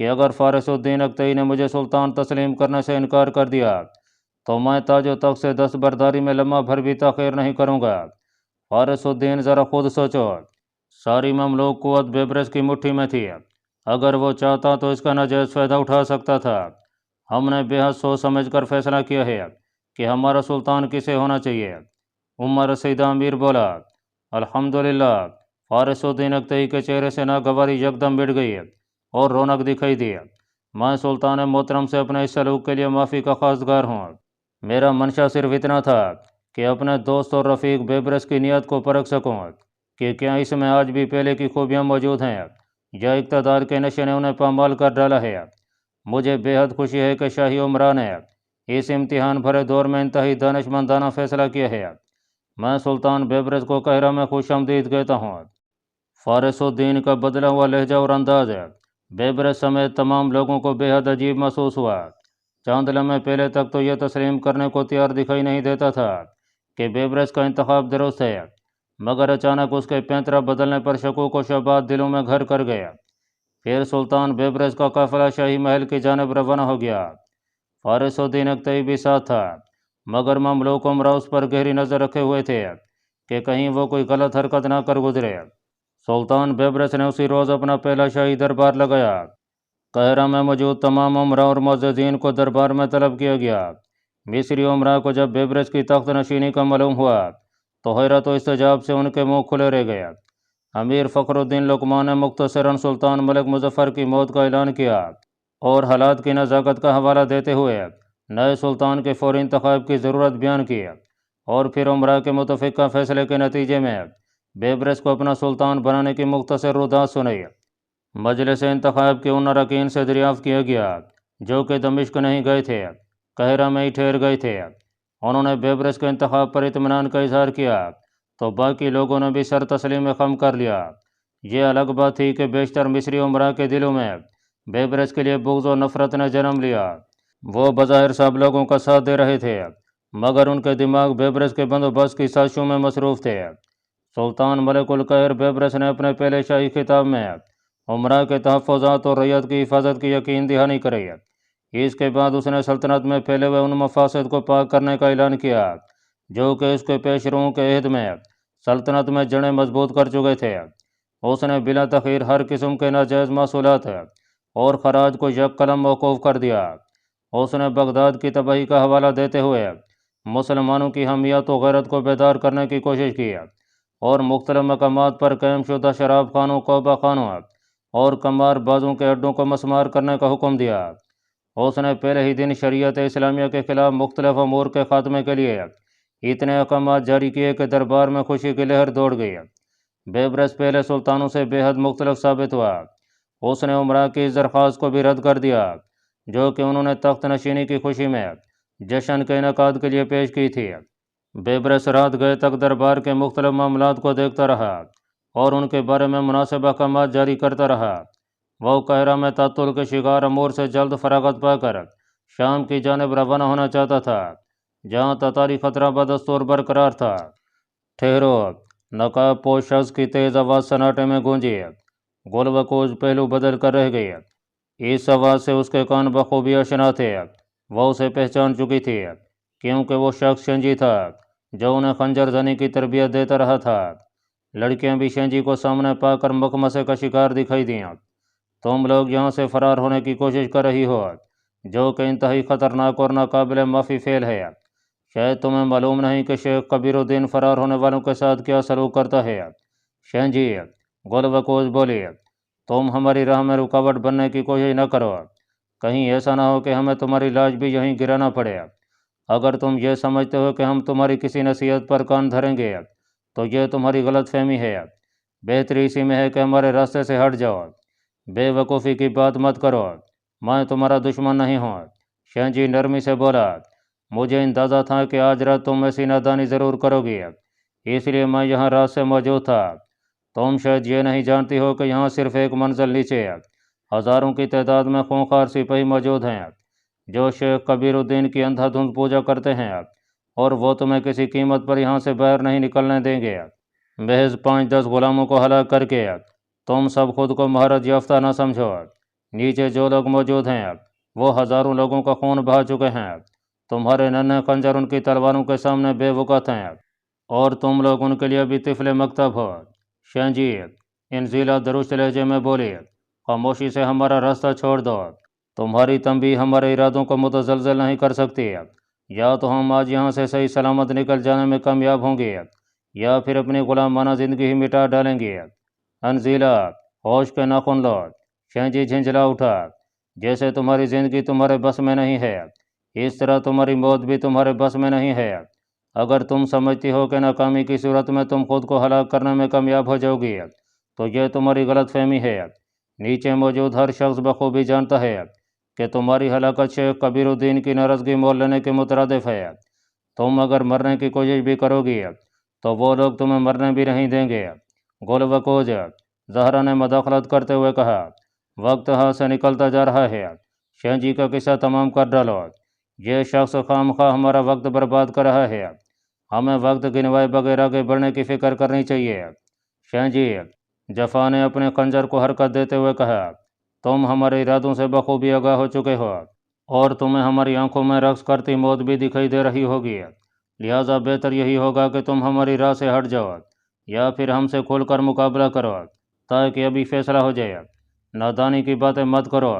کہ اگر فارس الدین اکتئی نے مجھے سلطان تسلیم کرنے سے انکار کر دیا تو میں تاج و تخت سے دستبرداری میں لمحہ بھر بھی تاخیر نہیں کروں گا۔ فارس الدین ذرا خود سوچو، ساری مملوک قوت بیبرس کی مٹھی میں تھی، اگر وہ چاہتا تو اس کا ناجائز فائدہ اٹھا سکتا تھا۔ ہم نے بے حد سوچ سمجھ کر فیصلہ کیا ہے کہ ہمارا سلطان کسے ہونا چاہیے۔ عمر رسید امیر بولا۔ الحمدللہ، فارس الدین اکتئی کے چہرے سے ناگواری یکدم مٹ گئی اور رونق دکھائی دی۔ میں سلطان محترم سے اپنے اس سلوک کے لیے معافی کا خواستگار ہوں۔ میرا منشا صرف اتنا تھا کہ اپنے دوست اور رفیق بیبرس کی نیت کو پرکھ سکوں کہ کیا اس میں آج بھی پہلے کی خوبیاں موجود ہیں یا اقتدار کے نشے نے انہیں پامال کر ڈالا ہے۔ مجھے بے حد خوشی ہے کہ شاہی عمرا نے اس امتحان بھرے دور میں انتہائی دانش مندانہ فیصلہ کیا ہے۔ میں سلطان بیبرس کو قاہرہ میں خوش آمدید کہتا ہوں۔ فارس الدین کا بدلا ہوا لہجہ اور انداز بیبرس سمیت تمام لوگوں کو بے حد عجیب محسوس ہوا۔ چند لمحے پہلے تک تو یہ تسلیم کرنے کو تیار دکھائی نہیں دیتا تھا کہ بیبرس کا انتخاب درست ہے، مگر اچانک اس کے پینترا بدلنے پر شکوک و شبہات دلوں میں گھر کر گیا۔ پھر سلطان بیبرس کا قافلہ شاہی محل کی جانب روانہ ہو گیا۔ فارس الدین اکتئی بھی ساتھ تھا، مگر مملوک عمرا اس پر گہری نظر رکھے ہوئے تھے کہ کہیں وہ کوئی غلط حرکت نہ کر گزرے۔ سلطان بیبرس نے اسی روز اپنا پہلا شاہی دربار لگایا۔ قاہرہ میں موجود تمام عمرا اور معززین کو دربار میں طلب کیا گیا۔ مصری عمرا کو جب بیبرس کی تخت نشینی کا معلوم ہوا تو حیرت و استعجاب سے ان کے منہ کھلے رہ گئے۔ امیر فخر الدین لقمان نے مختصراً سلطان ملک مظفر کی موت کا اعلان کیا اور حالات کی نزاکت کا حوالہ دیتے ہوئے نئے سلطان کے فوری انتخاب کی ضرورت بیان کی، اور پھر عمرا کے متفقہ فیصلے کے نتیجے میں بیبرس کو اپنا سلطان بنانے کی مختصر رودات سنائی۔ مجلس انتخاب کے ان اراکین سے دریافت کیا گیا جو کہ دمشق نہیں گئے تھے، قاہرہ میں ہی ٹھہر گئے تھے۔ انہوں نے بیبرس کے انتخاب پر اطمینان کا اظہار کیا تو باقی لوگوں نے بھی سر تسلیم خم کر لیا۔ یہ الگ بات تھی کہ بیشتر مصری عمرا کے دلوں میں بیبرس کے لیے بغض و نفرت نے جنم لیا۔ وہ بظاہر سب لوگوں کا ساتھ دے رہے تھے، مگر ان کے دماغ بیبرس کے بندوبست کی سازشوں میں مصروف تھے۔ سلطان ملک القاہر بیبرس نے اپنے پہلے شاہی خطاب میں عمرا کے تحفظات اور رعیت کی حفاظت کی یقین دہانی کرائی۔ اس کے بعد اس نے سلطنت میں پھیلے ہوئے ان مفاسد کو پاک کرنے کا اعلان کیا جو کہ اس کے پیش روؤں کے عہد میں سلطنت میں جڑیں مضبوط کر چکے تھے۔ اس نے بلا تاخیر ہر قسم کے ناجائز محصولات اور خراج کو یک قلم موقوف کر دیا۔ اس نے بغداد کی تباہی کا حوالہ دیتے ہوئے مسلمانوں کی حمیت و غیرت کو بیدار کرنے کی کوشش کی اور مختلف مقامات پر قائم شدہ شراب خانوں، قوبہ خانوں اور قمار بازوں کے اڈوں کو مسمار کرنے کا حکم دیا۔ اس نے پہلے ہی دن شریعت اسلامیہ کے خلاف مختلف امور کے خاتمے کے لیے اتنے احکامات جاری کیے کہ دربار میں خوشی کی لہر دوڑ گئی۔ بیبرس پہلے سلطانوں سے بے حد مختلف ثابت ہوا۔ اس نے عمرا کی اس درخواست کو بھی رد کر دیا جو کہ انہوں نے تخت نشینی کی خوشی میں جشن کے انعقاد کے لیے پیش کی تھی۔ بیبرس رات گئے تک دربار کے مختلف معاملات کو دیکھتا رہا اور ان کے بارے میں مناسب احکامات جاری کرتا رہا۔ وہ قاہرہ میں تعطل کے شکار امور سے جلد فراغت پا کر شام کی جانب روانہ ہونا چاہتا تھا جہاں تتاری خطرہ بدستور برقرار تھا۔ ٹھہرو! نقاب پوش شخص کی تیز آواز سناٹے میں گونجی۔ گل وکوز پہلو بدل کر رہ گئی۔ اس آواز سے اس کے کان بخوبی آشنا تھے۔ وہ اسے پہچان چکی تھی کیونکہ وہ شخص شنجی تھا جو انہیں خنجر زنی کی تربیت دیتا رہا تھا۔ لڑکیاں بھی شنجی کو سامنے پا کر مخمصے کا شکار دکھائی دیں۔ تم لوگ یہاں سے فرار ہونے کی کوشش کر رہی ہو جو کہ انتہائی خطرناک اور ناقابل معافی فعل ہے۔ شاید تمہیں معلوم نہیں کہ شیخ کبیر الدین فرار ہونے والوں کے ساتھ کیا سلوک کرتا ہے۔ شنجی، گل وکوز بولی، تم ہماری راہ میں رکاوٹ بننے کی کوشش نہ کرو، کہیں ایسا نہ ہو کہ ہمیں تمہاری لاش بھی یہیں گرانا پڑے۔ اگر تم یہ سمجھتے ہو کہ ہم تمہاری کسی نصیحت پر کان دھریں گے تو یہ تمہاری غلط فہمی ہے۔ بہتری اسی میں ہے کہ ہمارے راستے سے ہٹ جاؤ۔ بے وقوفی کی بات مت کرو، میں تمہارا دشمن نہیں ہوں۔ شنجی نرمی سے بولا، مجھے اندازہ تھا کہ آج رات تم ایسی نادانی ضرور کرو گی، اس لیے میں یہاں رات سے موجود تھا۔ تم شاید یہ نہیں جانتی ہو کہ یہاں صرف ایک منزل نیچے ہزاروں کی تعداد میں خونخوار سپاہی موجود ہیں جو شیخ کبیر الدین کی اندھا دھند پوجا کرتے ہیں، اور وہ تمہیں کسی قیمت پر یہاں سے باہر نہیں نکلنے دیں گے۔ محض 5-10 غلاموں کو ہلاک کر کے تم سب خود کو مہارت یافتہ نہ سمجھو۔ نیچے جو لوگ موجود ہیں وہ ہزاروں لوگوں کا خون بہا چکے ہیں، تمہارے ننھے خنجر ان کی تلواروں کے سامنے بے وقت ہیں، اور تم لوگ ان کے لیے بھی طفل مکتب ہو۔ شینجی انزیلا درست لہجے میں بولی، خاموشی سے ہمارا راستہ چھوڑ دو، تمہاری تنبیہ ہمارے ارادوں کو متزلزل نہیں کر سکتی، یا تو ہم آج یہاں سے صحیح سلامت نکل جانے میں کامیاب ہوں گے یا پھر اپنی غلامانہ زندگی ہی مٹا ڈالیں گے۔ انزیلا ہوش کے ناخن لو، شینجی جھنجھلا اٹھا، جیسے تمہاری زندگی تمہارے بس میں نہیں ہے اس طرح تمہاری موت بھی تمہارے بس میں نہیں ہے۔ اگر تم سمجھتی ہو کہ ناکامی کی صورت میں تم خود کو ہلاک کرنے میں کامیاب ہو جاؤ گی تو یہ تمہاری غلط فہمی ہے۔ نیچے موجود ہر شخص بخوبی جانتا ہے کہ تمہاری ہلاکت شیخ کبیر الدین کی ناراضگی مول لینے کے مترادف ہے۔ تم اگر مرنے کی کوشش بھی کرو گی تو وہ لوگ تمہیں مرنے بھی نہیں دیں گے۔ گل وکوز، زہرا نے مداخلت کرتے ہوئے کہا، وقت ہاتھ سے نکلتا جا رہا ہے، شینجی کا قصہ تمام کر ڈالو، یہ شخص خام خواہ ہمارا وقت برباد کر رہا ہے، ہمیں وقت گنوائے بغیر آگے بڑھنے کی فکر کرنی چاہیے۔ شینجی، جفا نے اپنے خنجر کو حرکت دیتے ہوئے کہا، تم ہمارے ارادوں سے بخوبی آگاہ ہو چکے ہو اور تمہیں ہماری آنکھوں میں رقص کرتی موت بھی دکھائی دے رہی ہوگی، لہٰذا بہتر یہی ہوگا کہ تم ہماری راہ سے ہٹ جاؤ یا پھر ہم سے کھل کر مقابلہ کرو تاکہ ابھی فیصلہ ہو جائے۔ نادانی کی باتیں مت کرو،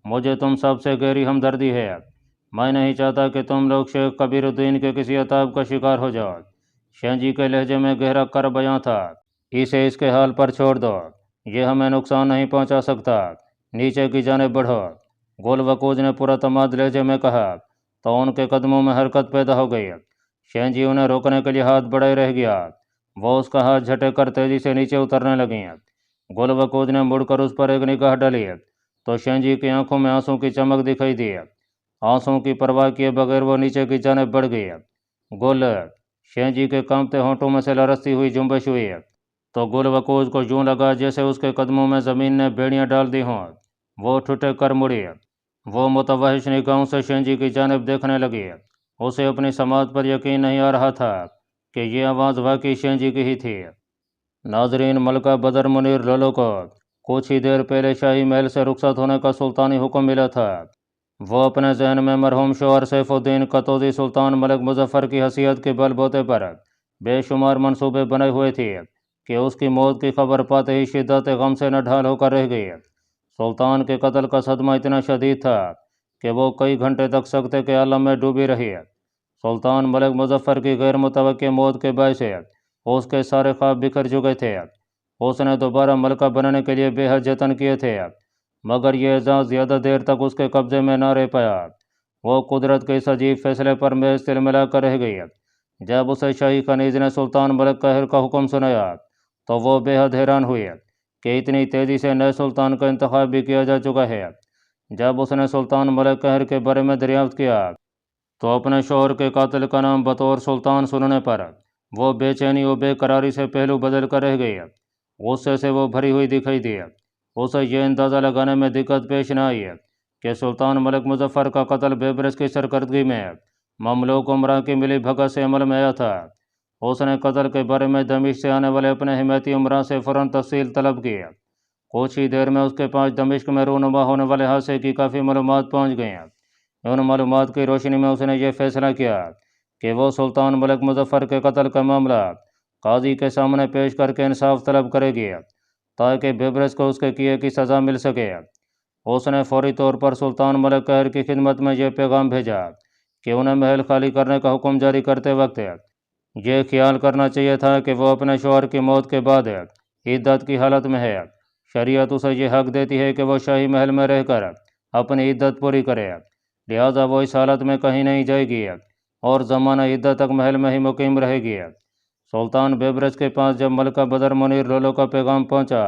مجھے تم سب سے گہری ہمدردی ہے، میں نہیں چاہتا کہ تم لوگ شیخ کبیر الدین کے کسی عتاب کا شکار ہو جاؤ۔ شینجی کے لہجے میں گہرا کر بیاں تھا، اسے اس کے حال پر چھوڑ دو، یہ ہمیں نقصان نہیں پہنچا سکتا، نیچے کی جانب بڑھو۔ گل وکوز نے پرتماد لہجے میں کہا تو ان کے قدموں میں حرکت پیدا ہو گئی۔ شینجی انہیں روکنے کے لیے ہاتھ بڑھائے رہ گیا، وہ اس کا ہاتھ جھٹے کر تیزی سے نیچے اترنے لگیں۔ گل وکوز نے مڑ کر اس پر ایک نگاہ ڈالی تو شینجی کی آنکھوں میں آنسوں کی چمک دکھائی دی، آنسوں کی پرواہ کیے بغیر وہ نیچے کی جانب بڑھ گئی۔ گل، شینجی کے کانپتے ہونٹوں میں سے لرزتی ہوئی جنبش ہوئی تو گل وکوز کو یوں لگا جیسے اس کے قدموں میں زمین نے بیڑیاں ڈال دی ہوں۔ وہ ٹھٹک کر مڑی، وہ متوحش نگاہوں سے شینجی کی جانب دیکھنے لگی، اسے اپنی سماعت پر یقین نہیں آ رہا تھا کہ یہ آواز واقعی شینجی کی ہی تھی۔ ناظرین، ملکہ بدر منیر لولو کو کچھ ہی دیر پہلے شاہی محل سے رخصت ہونے کا سلطانی حکم ملا تھا۔ وہ اپنے ذہن میں مرحوم شوہر سیف الدین قطوزی سلطان ملک مظفر کی حیثیت کے بل بوتے پر بے شمار منصوبے بنے ہوئے تھے کہ اس کی موت کی خبر پاتے ہی شدت غم سے نہ ڈھال ہو کر رہ گئی۔ سلطان کے قتل کا صدمہ اتنا شدید تھا کہ وہ کئی گھنٹے تک سکتے کے عالم میں ڈوبی رہی۔ سلطان ملک مظفر کی غیر متوقع موت کے باعث اس کے سارے خواب بکھر چکے تھے۔ اس نے دوبارہ ملکہ بننے کے لیے بے حد جتن کیے تھے، مگر یہ اعزاز زیادہ دیر تک اس کے قبضے میں نہ رہ پایا۔ وہ قدرت کے اس عجیب فیصلے پر محض تلملا کر رہ گئی۔ جب اسے شاہی کنیز نے سلطان ملک قہر کا حکم سنایا تو وہ بے حد حیران ہوئی کہ اتنی تیزی سے نئے سلطان کا انتخاب بھی کیا جا چکا ہے۔ جب اس نے سلطان ملک قہر کے بارے میں دریافت کیا تو اپنے شوہر کے قاتل کا نام بطور سلطان سننے پر وہ بے چینی و بے قراری سے پہلو بدل کر رہ گئی، غصے سے وہ بھری ہوئی دکھائی دی۔ اسے یہ اندازہ لگانے میں دقت پیش نہ آئی کہ سلطان ملک مظفر کا قتل بیبرس کی سرکردگی میں مملوک عمرہ کی ملی بھگت سے عمل میں آیا تھا۔ اس نے قتل کے بارے میں دمشق سے آنے والے اپنے حمایتی عمرہ سے فوراً تفصیل طلب کی۔ کچھ ہی دیر میں اس کے پاس دمشق میں رونما ہونے والے حادثے کی کافی معلومات پہنچ گئیں۔ ان معلومات کی روشنی میں اس نے یہ فیصلہ کیا کہ وہ سلطان ملک مظفر کے قتل کا معاملہ قاضی کے سامنے پیش کر کے انصاف طلب کرے گی تاکہ بیبرس کو اس کے کیے کی سزا مل سکے۔ اس نے فوری طور پر سلطان ملک قہر کی خدمت میں یہ پیغام بھیجا کہ انہیں محل خالی کرنے کا حکم جاری کرتے وقت یہ خیال کرنا چاہیے تھا کہ وہ اپنے شوہر کی موت کے بعد عدت کی حالت میں ہے۔ شریعت اسے یہ حق دیتی ہے کہ وہ شاہی محل میں رہ کر اپنی عدت پوری کرے، لہٰذا وہ اس حالت میں کہیں نہیں جائے گی اور زمانہ عدت تک محل میں ہی مقیم رہے گی۔ سلطان بیبرس کے پاس جب ملکہ بدر منیر لولو کا پیغام پہنچا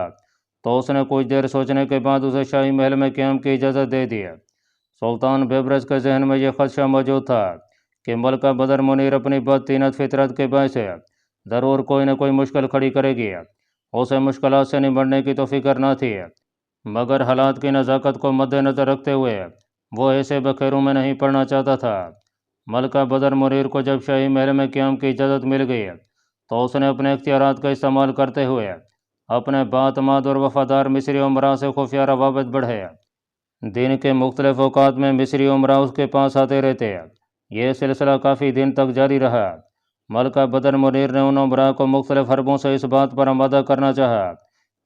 تو اس نے کچھ دیر سوچنے کے بعد اسے شاہی محل میں قیام کی اجازت دے دی۔ سلطان بیبرس کے ذہن میں یہ خدشہ موجود تھا کہ ملکہ بدر منیر اپنی بدطینت فطرت کے باعث ضرور کوئی نہ کوئی مشکل کھڑی کرے گی۔ اسے مشکلات سے نمٹنے کی تو فکر نہ تھی، مگر حالات کی نزاکت کو مد نظر رکھتے ہوئے وہ ایسے بکھیروں میں نہیں پڑنا چاہتا تھا۔ ملکہ بدر منیر کو جب شاہی محل میں قیام کی اجازت مل گئی تو اس نے اپنے اختیارات کا استعمال کرتے ہوئے اپنے باعتماد اور وفادار مصری عمرا سے خفیہ روابط بڑھائے۔ دن کے مختلف اوقات میں مصری عمرا اس کے پاس آتے رہتے۔ یہ سلسلہ کافی دن تک جاری رہا۔ ملکہ بدر منیر نے ان عمرا کو مختلف حربوں سے اس بات پر آمادہ کرنا چاہا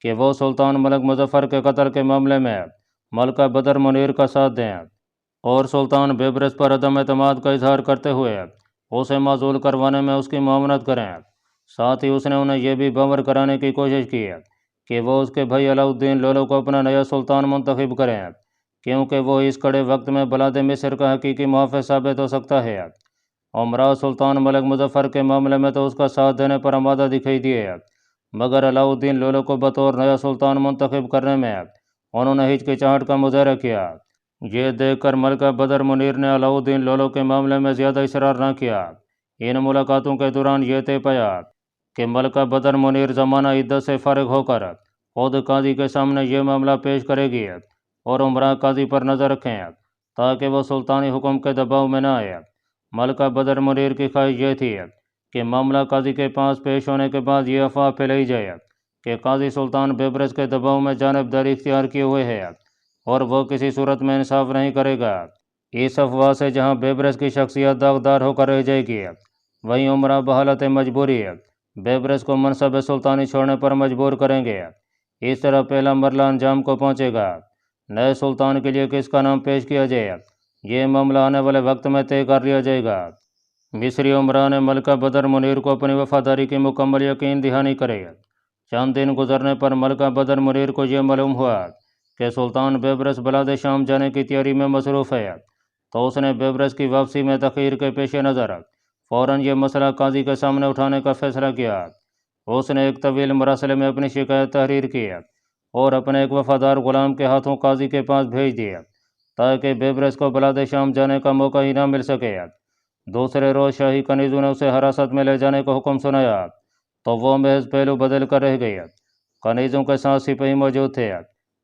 کہ وہ سلطان ملک مظفر کے قتل کے معاملے میں ملکہ بدر منیر کا ساتھ دیں، اور سلطان بیبرس پر عدم اعتماد کا اظہار کرتے ہوئے اسے معزول کروانے میں اس کی معاونت کریں۔ ساتھ ہی اس نے انہیں یہ بھی باور کرانے کی کوشش کی کہ وہ اس کے بھائی علاؤالدین لولو کو اپنا نیا سلطان منتخب کریں، کیونکہ وہ اس کڑے وقت میں بلاد مصر کا حقیقی محافظ ثابت ہو سکتا ہے۔ عمرا سلطان ملک مظفر کے معاملے میں تو اس کا ساتھ دینے پر آمادہ دکھائی دیے، مگر علاؤالدین لولو کو بطور نیا سلطان منتخب کرنے میں انہوں نے ہچکچاہٹ کا مظاہرہ کیا۔ یہ دیکھ کر ملکہ بدر منیر نے علاؤالدین لولو کے معاملے میں زیادہ اصرار نہ کیا۔ ان ملاقاتوں کے دوران یہ طے پایا کہ ملکہ بدر منیر زمانہ عدت سے فارغ ہو کر خود قاضی کے سامنے یہ معاملہ پیش کرے گی اور عمرا قاضی پر نظر رکھیں تاکہ وہ سلطانی حکم کے دباؤ میں نہ آئے۔ ملکہ بدر منیر کی خواہش یہ تھی کہ معاملہ قاضی کے پاس پیش ہونے کے بعد یہ افواہ پھیلائی جائے کہ قاضی سلطان بیبرس کے دباؤ میں جانبداری اختیار کیے ہوئے ہے اور وہ کسی صورت میں انصاف نہیں کرے گا۔ اس افواہ سے جہاں بیبرس کی شخصیت داغدار ہو کر رہ جائے گی، وہیں عمرا بحالت مجبوری بیبرس کو منصب سلطانی چھوڑنے پر مجبور کریں گے۔ اس طرح پہلا مرحلہ انجام کو پہنچے گا۔ نئے سلطان کے لیے کس کا نام پیش کیا جائے، یہ معاملہ آنے والے وقت میں طے کر لیا جائے گا۔ مصری عمرا نے ملکہ بدر منیر کو اپنی وفاداری کی مکمل یقین دہانی کرے۔ چند دن گزرنے پر ملکہ بدر منیر کو یہ معلوم ہوا کہ سلطان بیبرس بلاد شام جانے کی تیاری میں مصروف ہے، تو اس نے بیبرس کی واپسی میں تاخیر کے پیش نظر فوراً یہ مسئلہ قاضی کے سامنے اٹھانے کا فیصلہ کیا۔ اس نے ایک طویل مراسلے میں اپنی شکایت تحریر کی اور اپنے ایک وفادار غلام کے ہاتھوں قاضی کے پاس بھیج دیا تاکہ بیبرس کو بلاد شام جانے کا موقع ہی نہ مل سکے۔ دوسرے روز شاہی کنیزوں نے اسے حراست میں لے جانے کا حکم سنایا تو وہ محض پہلو بدل کر رہ گئی۔ کنیزوں کے ساتھ سپاہی موجود تھے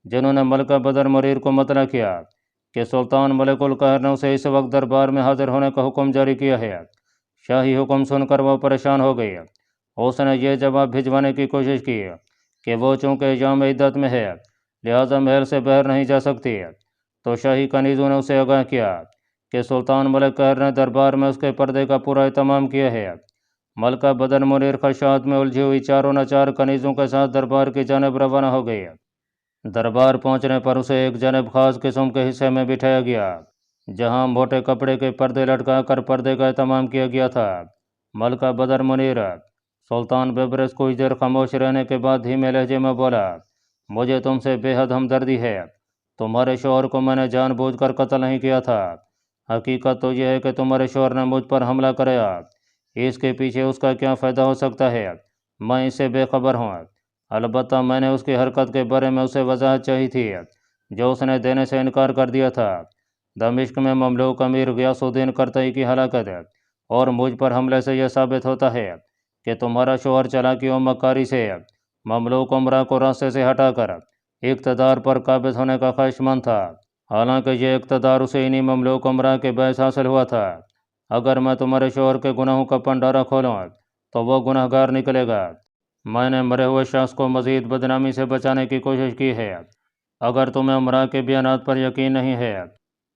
جنہوں نے ملکہ بدر منیر کو مطلع کیا کہ سلطان ملک القاہر نے اسے اس وقت دربار میں حاضر ہونے کا حکم جاری کیا ہے۔ شاہی حکم سن کر وہ پریشان ہو گئی۔ اس نے یہ جواب بھجوانے کی کوشش کی کہ وہ چونکہ ایام عدت میں ہے لہٰذا محل سے باہر نہیں جا سکتی، تو شاہی کنیزوں نے اسے آگاہ کیا کہ سلطان ملک قاہر نے دربار میں اس کے پردے کا پورا اہتمام کیا ہے۔ ملکہ بدر منیر خدشات میں الجھی ہوئی چاروں ناچار کنیزوں کے ساتھ دربار کی جانب روانہ ہو گئی۔ دربار پہنچنے پر اسے ایک جانب خاص قسم کے حصے میں بٹھایا گیا جہاں موٹے کپڑے کے پردے لٹکا کر پردے کا اہتمام کیا گیا تھا۔ ملکہ بدر منیر سلطان بیبرس کچھ دیر خاموش رہنے کے بعد دھیمے لہجے میں بولا، مجھے تم سے بے حد ہمدردی ہے۔ تمہارے شوہر کو میں نے جان بوجھ کر قتل نہیں کیا تھا۔ حقیقت تو یہ ہے کہ تمہارے شوہر نے مجھ پر حملہ کرایا۔ اس کے پیچھے اس کا کیا فائدہ ہو سکتا ہے، میں اس سے بے خبر ہوں۔ البتہ میں نے اس کی حرکت کے بارے میں اسے وضاحت چاہی تھی جو اس نے دینے سے انکار کر دیا تھا۔ دمشق میں مملوک امیر غیاث الدین قرطئی کی ہلاکت اور مجھ پر حملے سے یہ ثابت ہوتا ہے کہ تمہارا شوہر چالاکی و مکاری سے مملوک عمرا کو راستے سے ہٹا کر اقتدار پر قابض ہونے کا خواہش مند تھا، حالانکہ یہ اقتدار اسے انہی مملوک عمرا کے باعث حاصل ہوا تھا۔ اگر میں تمہارے شوہر کے گناہوں کا پنڈارا کھولوں تو وہ گناہ گار نکلے گا۔ میں نے مرے ہوئے شخص کو مزید بدنامی سے بچانے کی کوشش کی ہے۔ اگر تمہیں عمرا کے بیانات پر یقین نہیں ہے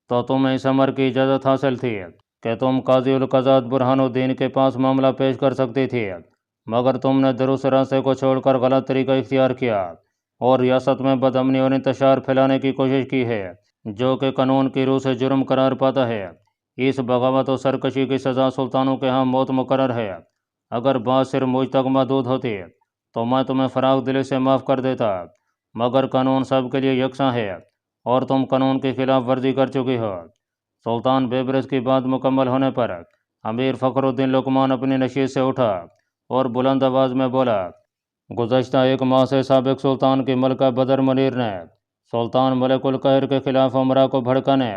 تو تمہیں اس امر کی اجازت حاصل تھی کہ تم قاضی القضات برہان الدین کے پاس معاملہ پیش کر سکتی تھی، مگر تم نے درست راستے کو چھوڑ کر غلط طریقہ اختیار کیا اور ریاست میں بدامنی اور انتشار پھیلانے کی کوشش کی ہے جو کہ قانون کی روح سے جرم قرار پاتا ہے۔ اس بغاوت و سرکشی کی سزا سلطانوں کے ہاں موت مقرر ہے۔ اگر بات صرف مجھ تک محدود ہوتی تو میں تمہیں فراخ دلی سے معاف کر دیتا، مگر قانون سب کے لیے یکساں ہے اور تم قانون کی خلاف ورزی کر چکی ہو۔ سلطان بیبرس کی بات مکمل ہونے پر امیر فخر الدین لقمان اپنی نشست سے اٹھا اور بلند آواز میں بولا، گزشتہ 1 ماہ سے سابق سلطان کی ملکہ بدر منیر نے سلطان ملک القاہر کے خلاف عمرا کو بھڑکانے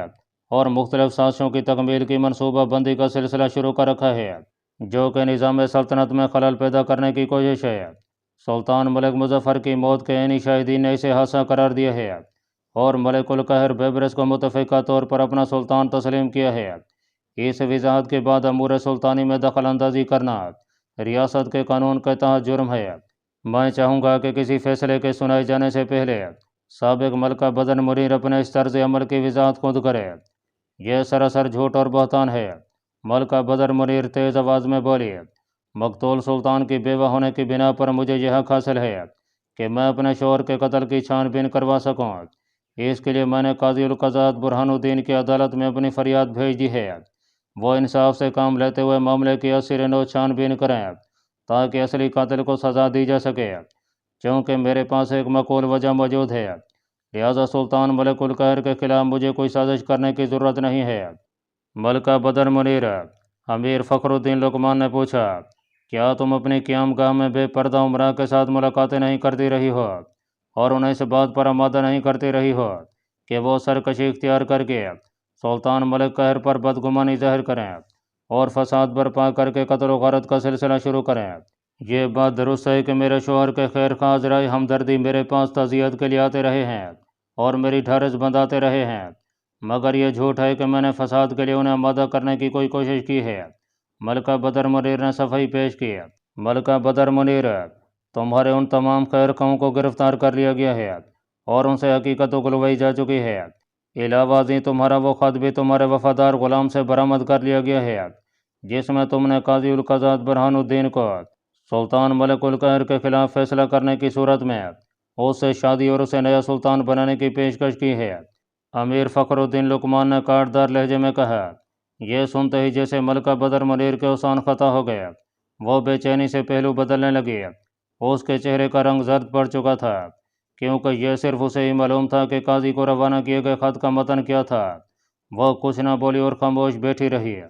اور مختلف سازشوں کی تکمیل کی منصوبہ بندی کا سلسلہ شروع کر رکھا ہے جو کہ نظام سلطنت میں خلل پیدا کرنے کی کوشش ہے۔ سلطان ملک مظفر کی موت کے عینی شاہدین نے اسے حادثہ قرار دیا ہے اور ملک القاہر بیبرس کو متفقہ طور پر اپنا سلطان تسلیم کیا ہے۔ اس وضاحت کے بعد امور سلطانی میں دخل اندازی کرنا ریاست کے قانون کے تحت جرم ہے۔ میں چاہوں گا کہ کسی فیصلے کے سنائے جانے سے پہلے سابق ملکہ بدر منیر اپنے اس طرز عمل کی وضاحت خود کرے۔ یہ سراسر جھوٹ اور بہتان ہے۔ ملکہ بدر منیر تیز آواز میں بولی، مقتول سلطان کی بیوہ ہونے کی بنا پر مجھے یہ حق حاصل ہے کہ میں اپنے شوہر کے قتل کی چھان بین کروا سکوں۔ اس کے لیے میں نے قاضی القضات برہان الدین کی عدالت میں اپنی فریاد بھیج دی ہے۔ وہ انصاف سے کام لیتے ہوئے معاملے کی اصل نو چھان بین کریں تاکہ اصلی قاتل کو سزا دی جا سکے۔ چونکہ میرے پاس ایک معقول وجہ موجود ہے، لہذا سلطان ملک القہر کے خلاف مجھے کوئی سازش کرنے کی ضرورت نہیں ہے۔ ملکہ بدر منیر امیر فخر الدین لقمان نے پوچھا، کیا تم اپنی قیام گاہ میں بے پردہ عمراء کے ساتھ ملاقاتیں نہیں کرتی رہی ہو اور انہیں اس بات پر آمادہ نہیں کرتی رہی ہو کہ وہ سرکشی اختیار کر کے سلطان ملک قہر پر بدگمانی ظاہر کریں اور فساد برپا کر کے قتل و غارت کا سلسلہ شروع کریں؟ یہ بات درست ہے کہ میرے شوہر کے خیر خواہ ذرائع ہمدردی میرے پاس تعزیت کے لیے آتے رہے ہیں اور میری ڈھارس بندھاتے رہے ہیں، مگر یہ جھوٹ ہے کہ میں نے فساد کے لیے انہیں آمادہ کرنے کی کوئی کوشش کی ہے۔ ملکہ بدر منیر نے صفائی پیش کی، ملکہ بدر منیر، تمہارے ان تمام خیر خواہوں کو گرفتار کر لیا گیا ہے اور ان سے حقیقت اگلوائی جا چکی ہے۔ علاوہ ازیں تمہارا وہ خط بھی تمہارے وفادار غلام سے برآمد کر لیا گیا ہے جس میں تم نے قاضی القضات برہان الدین کو سلطان ملک القہر کے خلاف فیصلہ کرنے کی صورت میں اس سے شادی اور اسے نیا سلطان بنانے کی پیشکش کی ہے۔ امیر فخر الدین لقمان نے کاٹدار لہجے میں کہا۔ یہ سنتے ہی جیسے ملکہ بدر منیر کے اوسان خطا ہو گئے، وہ بے چینی سے پہلو بدلنے لگی۔ اس کے چہرے کا رنگ زرد پڑ چکا تھا کیونکہ یہ صرف اسے ہی معلوم تھا کہ قاضی کو روانہ کیے گئے خط کا متن کیا تھا۔ وہ کچھ نہ بولی اور خاموش بیٹھی رہی۔